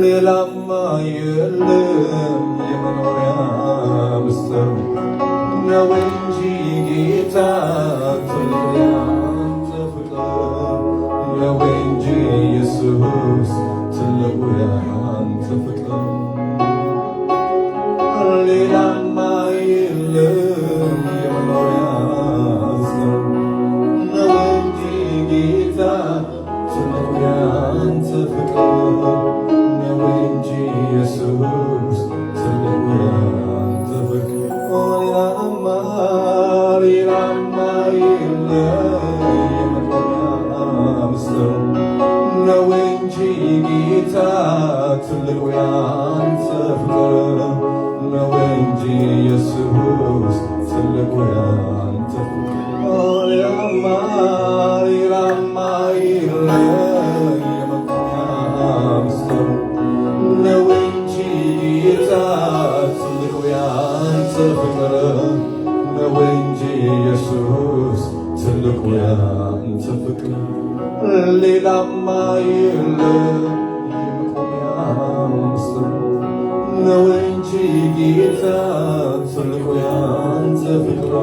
ሌላማ የለም የመኖሪያ ምስጢር ነው እንጂ ጌታ ትልቅ ያንተ ፍቅር ነው እንጂ ኢየሱስ ትልቁ ያንተ ፍቅር ሌላማ የለም የመኖሪያ ምስጢር ነው እንጂ ጌታ ትልቁ ያንተ ፍቅር ኢየሱስ ትልቁ ያንተ ፍቅር ሌላማ የለም የመኖሪያ ምስጢር ነው እንጂ ጌታ ትልቁ ያንተ ፍቅር ነው እንጂ ኢየሱስ ትልቁ ያንተ ፍቅር ሌላማ የለም የመኖሪያ ምስጢር ነው እንጂ ጌታ ትልቁ ያንተ ፍቅር ነው እንጂ ኢየሱስ ትልቁ ያንተ ፍቅር ሌላማ የለም የመቆሚያ ምስጢር ነው እንጂ ጌታ ትልቁ ያንተ ፍቅር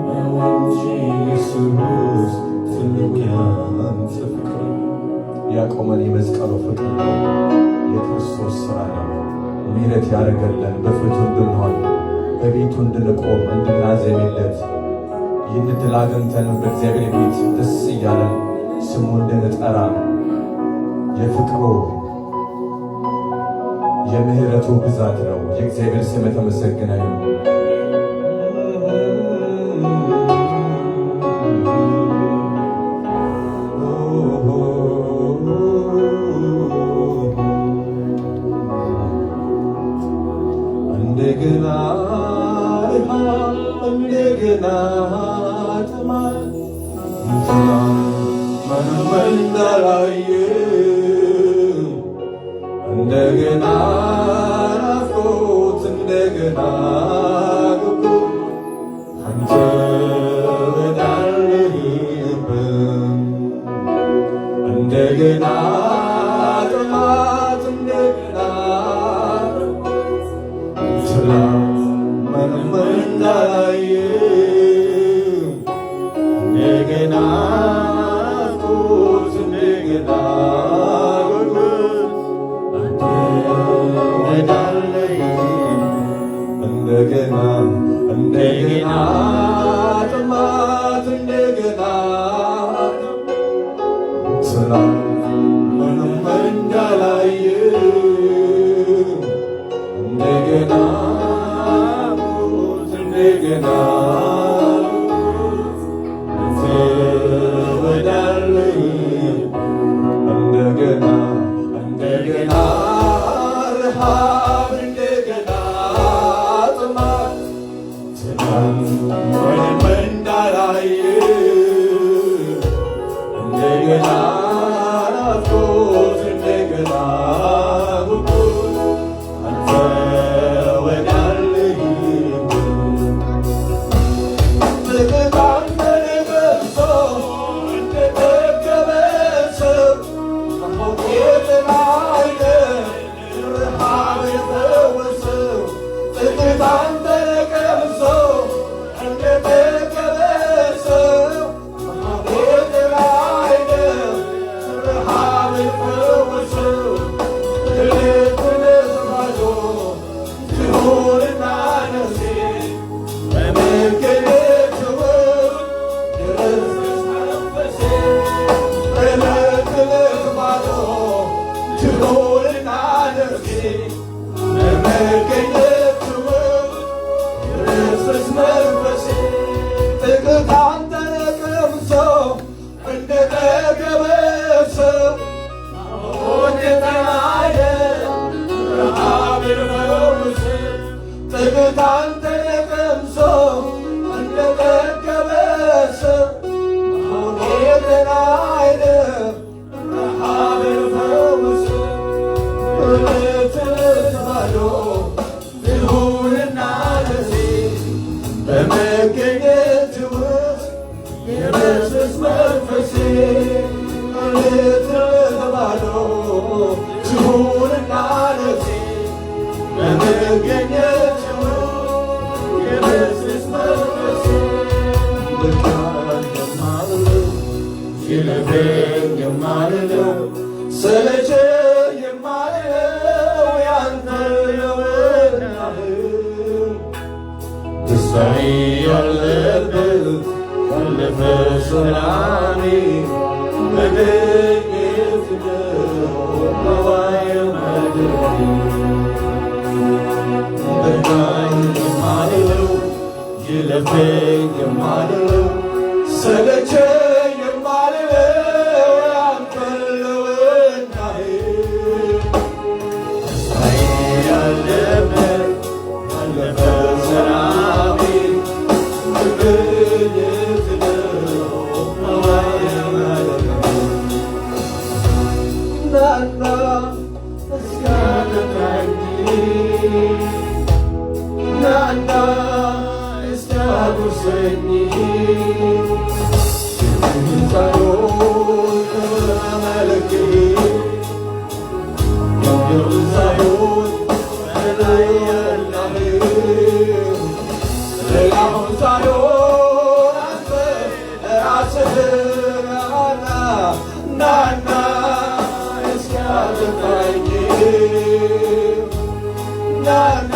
ነው እንጂ ኢየሱስ ትልቁ ያንተ ፍቅር ያቆመን የመስቀሉ ፍቅር ነው። የክርስቶስ ሥራ ነው። ምሕረት ያደረገልን በፊቱ እንድንሆን በቤቱ እንድንቆም እንድናዜምለት ይህን ዕድል አግኝተን በእግዚአብሔር ቤት ደስ እያለን ስሙ እንድንጠራ የፍቅሩ የምሕረቱ ብዛት ነው። የእግዚአብሔር ስም የተመሰገነ ይሁን። እንደገና ተማር ምንም እንዳላየ እንደገና ናፍቆት እንደገና ጉጉ አንተ ወዳለህበት እንደገና ጥማት እንደገና ምንም እንዳላየ እንደገና ናፍቆት እንደገና ጉጉት አንተ ወዳለህበት እንደገና ጥማት እንደገና ሰላም ምንም እንዳላየ እንደገና እንደገና ወዳለህበት እንደገና እንደገና ረሃብ እንደገና ጥማት ምንም እንዳላየ እንደገና ናፍቆት እንደገና ጉጉት አንተ Hello. መንፈሴ በመገኘት የኢየሱስ መንፈሴ ጥቂት አንተን ቀምሶ እንደጠገበ ሰው አሁን የተናየ ረሃብን ፈውስ ጥቂት አንተን ቀምሶ እንደጠገበ ሰው አሁን የተናየ ረሃብን ፈውስ እልትባዶ ይሁንና ለሴ በመገኘት ውስጥ የኢየሱስ መንፈሴ እልትባዶ ይሁንና ለሴ በመገኘት ውስጥ የኢየሱስ መንፈሴ ብርሃን የማልለው ይለፈኝ የማልለው ሰለቸ የማልለው ያንተ የወናህ ደስታዬ ያለበት ያለፈ ሰላሜ መገኘት ነው ነዋየ ማደሬ በቃኝ የማልለው ይለፈኝ የማልለው ሰለቸኝ የማልለው ያንተ የወናህ ደስታዬ ያለበት ያለፈ ሰላሜ መገኘት ነው ነዋየ ማደሬ ናና እስኪያጠጣኝ ናና እስኪያጎርሰኝ ጸሎት መለክ የብዛዮት በላይ ያለህ ሌላውን ሳይሆን አንተ ራስህ ናና ናና እስኪያጠጣኝ ናና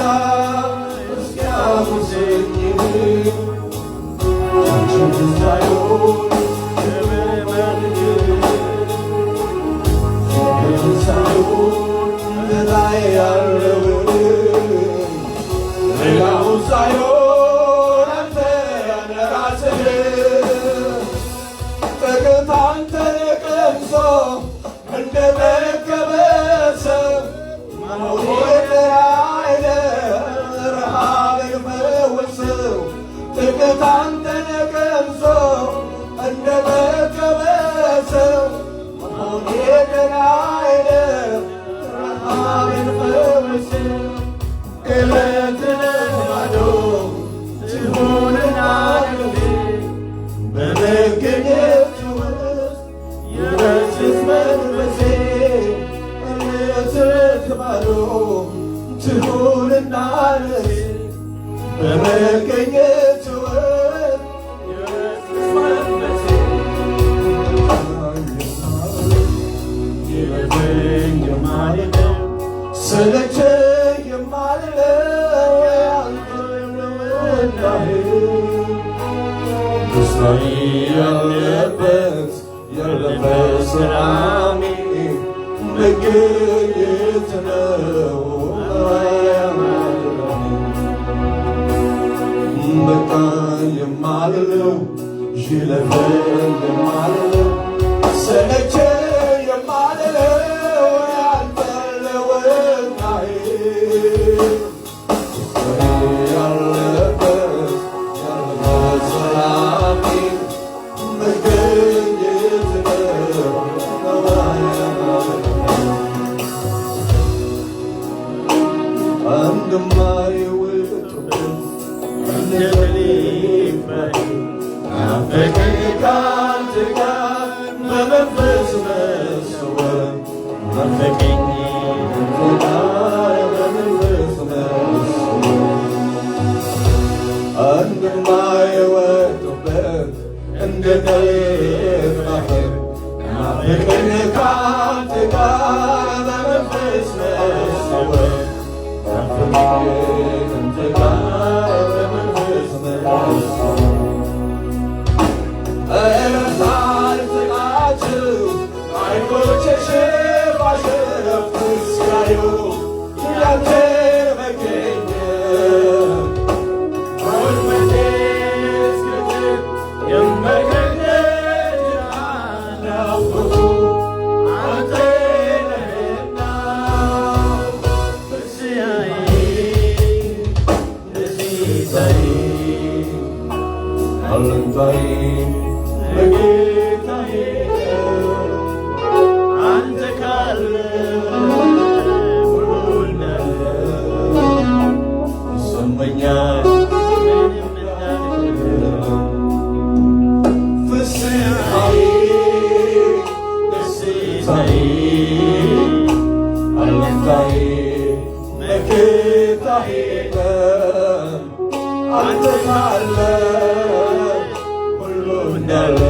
እስኪያጎርሰኝ ሳይሆን ላይ ያለውን ሌላውን ሳይሆን አንተ ራስህ ጥቂት አንተን ቀምሶ እንደጠገበ ሰው መሆን አይደል ረሃብን ፈውሰው ጥቂት አንተን ቀምሶ እንደጠገበ ሰው መሆን አይደል ረሃብን ፈውሰው እለትነት ባዶ ትሁንና ልቤ በመገኘት ውስጥ የኢየሱስ መንፈሴ እለትነት ባዶ ትሁንና ልቤ በመገኘት ውስጥ የኢየሱስ መንፈሴ ይለፈኝ የማልለው ሰለቸኝ የማልለው ያንተ የወናህ ደስታዬ ያለበት ያለፈ ሰላሜ መገኘት ነው በቃ የማልለው ይለፈኝ የማልለው ሰለቸኝ የማልለው ያንተ የወናህ ያለበት ያለፈ ሰላሜ መገኘት ነው እንደማይወጡበት እንደሌለኝ ናፈቀኝ ካንተ ጋር በመንፈስ መሰወር ናፈቀኝ ካንተ ጋር በመንፈስ መሰወር እንደማይወጡበት እንደሌለኝ ናፈቀኝ ካንተ ጋር በመንፈስ መሰወር አይኖቼ ሽፋሽፍት ሲያዩ አለኝታዬ መከታዬ አንተ ካለ ሁሉ እንዳለ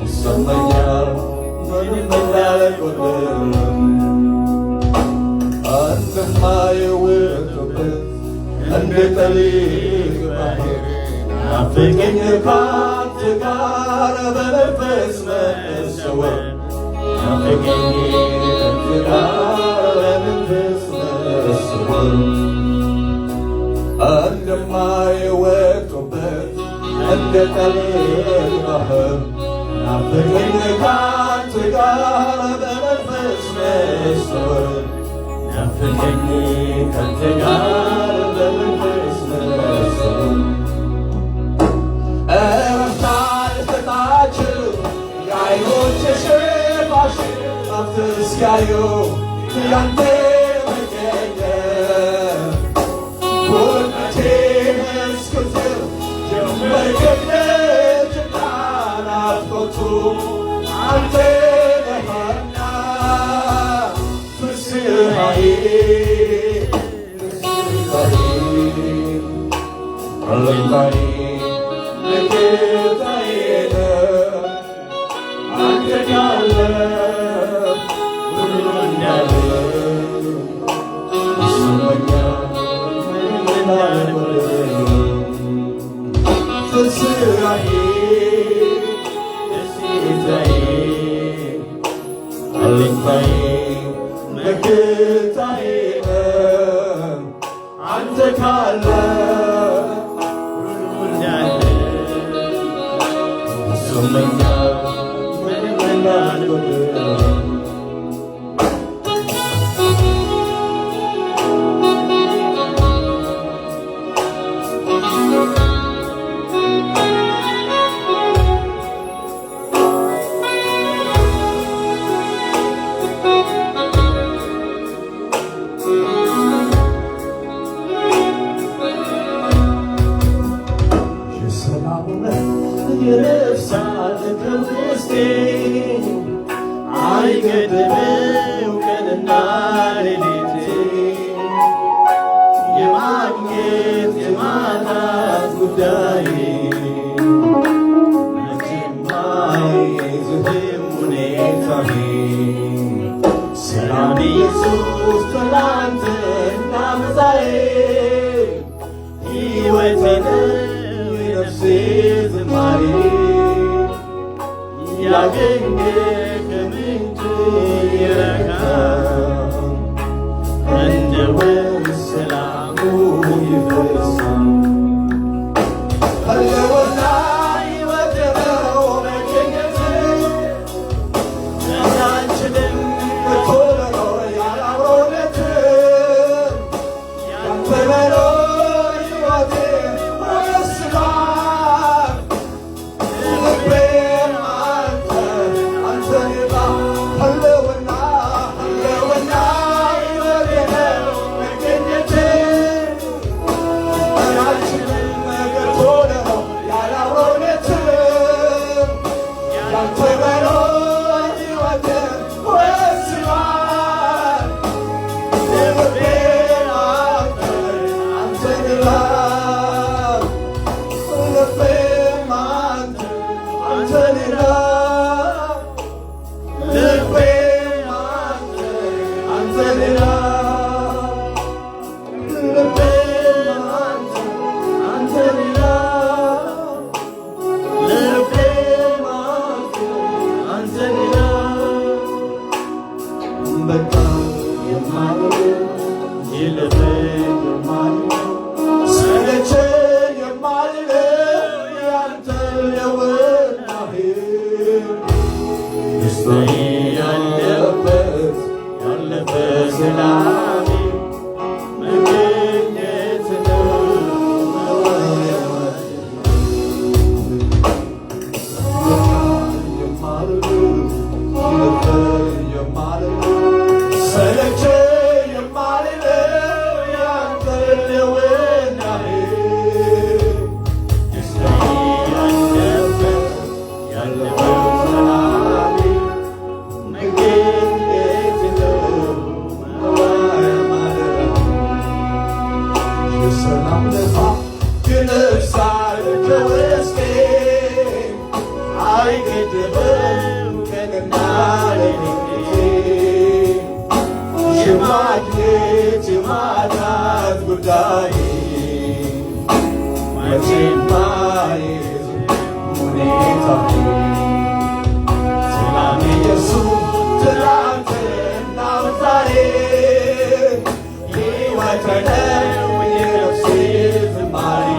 ይሰማኛል ምንም እንዳይጎድል እንደማይወጡበት እንደ ጠሊቅ ባሕር ናፈቀኝ ካንተ ጋር በመንፈስ መሰወር ናፈቀኝ ካንተ ጋር በመንፈስ መሰወር እንደማይወጡበት እንደ ጠሊቅ ባሕር ናፈቀኝ ካንተ ጋር በመንፈስ መሰወር ናፈቀኝ ካንተ ጋር በመንፈስ መሰወር እረፍት አልሰጣችሁ የዓይኖቼ ሽፋሽፍት እስኪያዩ ያንተ መገኘት ጉልበቴን እስክዝል ጀመርክኝ ደጅና ናፍቆቱ አንተ ነህና ፍስሐዬ አለኝታዬ መከታዬ አንተ ካለ ሁሉ እንዳለ ይሰማኛል ምንም እንዳይጎድል ፍስሐዬ ደስታዬ አለኝታዬ መከታዬ አንተ ካለ ሁሉ እንዳለ ይሰማኛል ምንም እንዳይጎድል ይረፍሳል ከውስጤ አይገድበው ቀንና ሌሊቴ የማግኘት የማጣት ጉዳይ መቼም አይዝህም ሁኔታዬ ሰላም ኢየሱስ ትላንትና መዛዬ ሕይወቴ ነፍሴ ዝማሬ ያገኘ ከምንጭ ይረካል እንደ ወንዝ ሰላሙ ይፈሳል ህልውና ሕይወት ነው መገኘት እንዳንችልም ቶሎ ነው ያለ አብሮነት ያንተ መኖር ሕይወቴ ወስኗል ልቤን አንተን ይባ ህልውና ሕይወቴ ነው መገኘት እንዳንችልም ቶሎ ነው ያለ አብሮነት ያንተ መኖር ሕይወቴ ወስኗል ልቤን አንተን ይባ ልቤን አንተን ይባ ልቤን አንተን ይባ ልቤን አንተን ይባ ልቤን አንተን ይባ በቃ የማልለው ይለፈኝ የማልለው ሰለቸኝ የማልለው ያንተን የወናህ ደስታዬ ያለበት ሰላሜ መገኘት ነው ሰለቸኝ የማልለው ጉዳይ መቼም አይዝ ሁኔታዬ ሰላም ኢየሱስ ትላንትናም ዛሬ ሕይወቴ ነው የነፍሴ ዝማሬ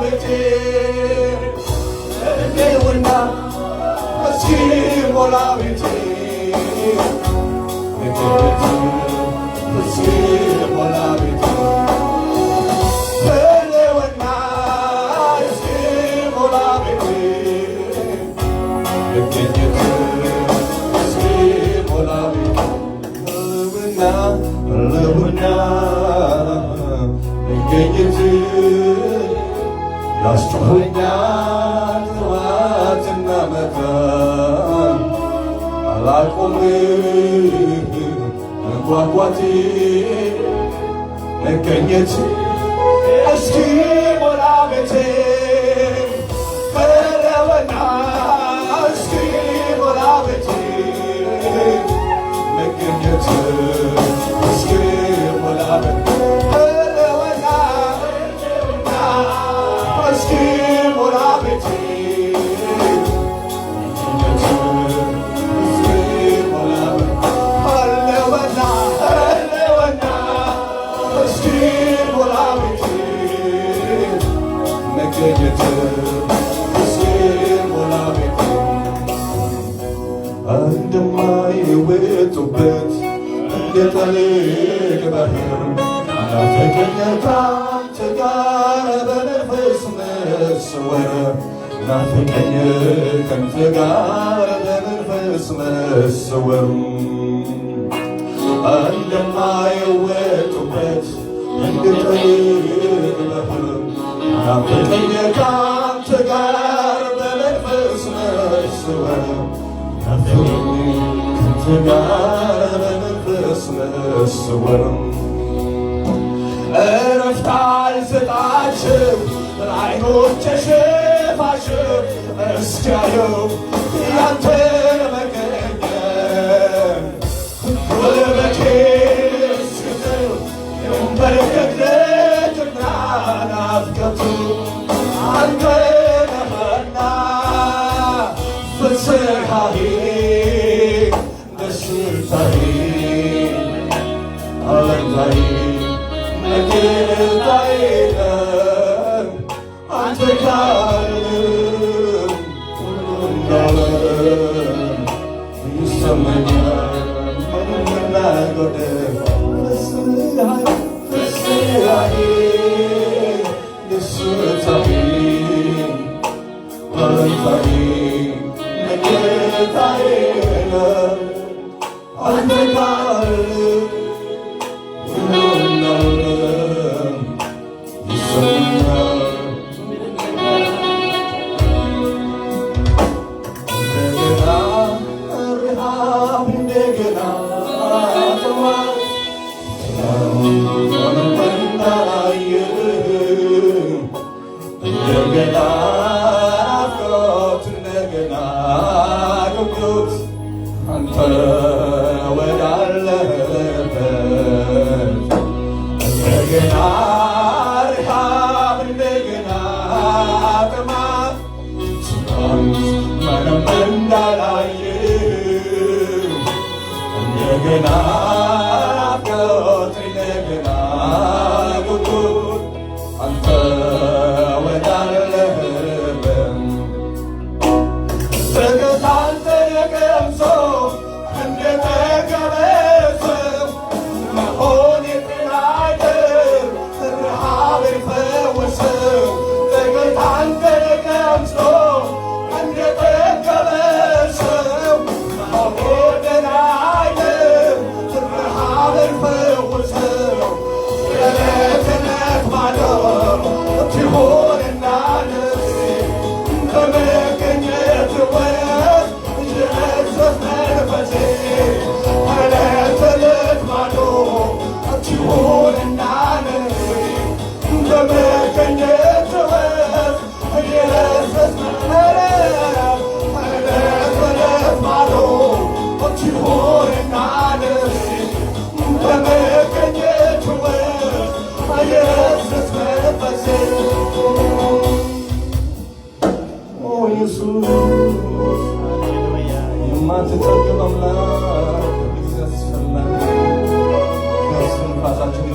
ቤቴ ሕልውና እስኪሞላ ቤቴ መገኘት እስኪሞላ ቤቴ ሕልውና እስኪሞላ ቤቴ መገኘት እስኪሞላ ቤቴ ሕልውና መገኘት ያስጮኸኛል ጠዋትና ማታ አላቆምም መጓጓቴ መገኘት እስኪሞላ ቤቴ ሕልውና እስኪሞላ ቤቴ መገኘት እስኪሞላ ቤቴ ሕልውና እስኪሞላ ቤቴ መገኘት እስኪሞላ ቤቴ እንደማይወጡበት እንደ ጥልቅ ባሕር ናፈቀኝ ካንተ ጋር በመንፈስ መሰወር ናፈቀኝ ካንተ ጋር በመንፈስ መሰወር እንደማይወጡበት እንደ ጥልቅ ባሕር ናፈቀኝ ካንተ ጋር በመንፈስ መሰወር ናፈቀኝ ካንተ ጋር በመንፈስ መሰወር እረፍት አልሰጣቸው ዓይኖቼ ሽፋሽፍ እስኪያየው ያንተን መገኘት ጉልበቴ እስኪዝል ይንበረከክ ልጅና ናፍቆቱ አንተ ነህና ፍስሐዬ ደስታዬ አለኝታዬ መከታዬ ነህ አንተ ካልህ እንዳለ ይሰማኛል ምንም እንዳይጎድል ፍስሐዬ ደስታዬ አለኝታዬ መከታዬ ነህ አንተ ካልህ አንተ ወዳለህበት እንደገና ረሃብ እንደገና ጥማት ምንም እንዳላየህ እንደገና ናፍቆት እንደገና ጉጉት አንተ ወዳለህበት በገታንተ የቀምሶ እንደጠገበ ሰው መሆን የጤናይደር ረሃብ የፈወሰው በገታንተ የቀምሶ እንደጠገበ ሰው መሆን የጤናይደር ረሃብ የፈወሰው የዕለት ዕለት ባዶ ትሆንና ነፍሴ በመገኘት ወት የእግዘት መንፈሴ ዕለት ዕለት ባዶ ትሆንና ነፍሴ በመገኘት ወት የእግዘት ዕለት ዕለት ባዶ ትሆንና ነፍሴ በመገኘት ወት የእግዘት መንፈሴ ኢየሱስ የማትጠግብ አምላክ ጊዜ አስፈላጊ ከእስትንፋሳችን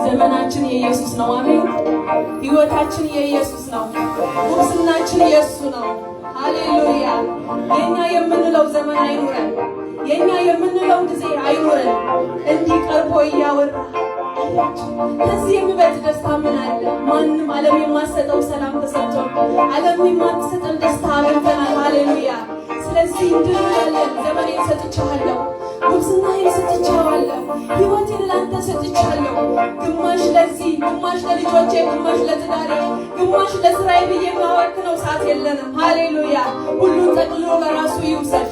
ዘመናችን የኢየሱስ ነው። አሜን። ሕይወታችን የኢየሱስ ነው። ጉብዝናችን የእሱ ነው። ሃሌሉያ። የኛ የምንለው ዘመን አይኑረን። የኛ የምንለው ጊዜ አይኑረን። እንዲህ ቀርቦ እያወራ ከዚህ የሚበልጥ ደስታ ምን አለ? ማንም ዓለም የማትሰጠው ሰላም ተሰጥቶን ዓለም የማትሰጠን ደስታ አግኝተናል። ሃሌሉያ። ስለዚህ እንድንላለን ዘመኔን ሰጥቻለሁ፣ ጉብዝናዬን ሰጥቻለሁ፣ ሕይወቴን ላንተ ሰጥቻለሁ። ግማሽ ለዚህ፣ ግማሽ ለልጆቼ፣ ግማሽ ለትዳሬ፣ ግማሽ ለስራዬ ብዬ ማወክነው ሰዓት የለንም። ሃሌሉያ። ሁሉን ጠቅልሎ በራሱ ይውሰድ።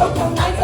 So